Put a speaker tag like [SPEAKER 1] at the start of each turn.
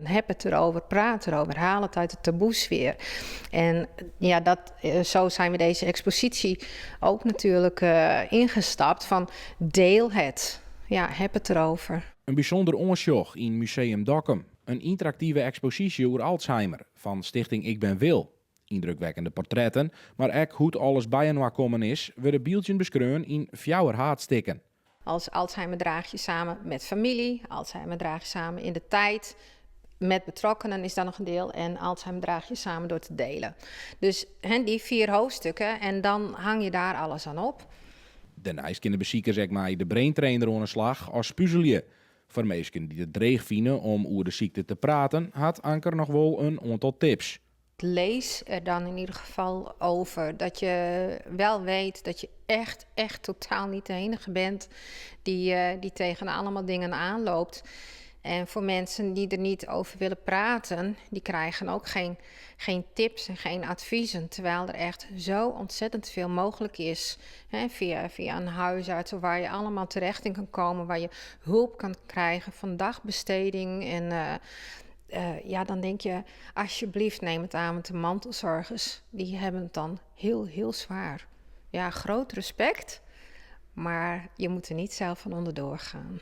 [SPEAKER 1] Heb het erover, praat erover, haal het uit de taboesfeer. En ja, zo zijn we deze expositie ook natuurlijk ingestapt van deel het. Ja, heb het erover.
[SPEAKER 2] Een bijzonder onsjoch in Museum Dokkum. Een interactieve expositie over Alzheimer van Stichting Ik Ben Wil. Indrukwekkende portretten, maar ook hoe alles bij en komen is, worden beeldjes beschreven in 4 haatstikken.
[SPEAKER 1] Als Alzheimer draag je samen met familie, Alzheimer draag je samen in de tijd. Met betrokkenen is dan nog een deel en Alzheimer draag je samen door te delen. Dus die 4 hoofdstukken en dan hang je daar alles aan op.
[SPEAKER 2] Daarnaast kunnen bezoekers zeg maar de braintrainer aan de slag als puzzelje. Voor mensen die het dreig vinden om over de ziekte te praten, had Anker nog wel een aantal tips.
[SPEAKER 1] Lees er dan in ieder geval over dat je wel weet dat je echt totaal niet de enige bent die tegen allemaal dingen aanloopt. En voor mensen die er niet over willen praten, die krijgen ook geen tips en geen adviezen. Terwijl er echt zo ontzettend veel mogelijk is. Via een huisarts waar je allemaal terecht in kan komen. Waar je hulp kan krijgen van dagbesteding. En dan denk je, alsjeblieft neem het aan met de mantelzorgers. Die hebben het dan heel zwaar. Ja, groot respect. Maar je moet er niet zelf van onderdoor gaan.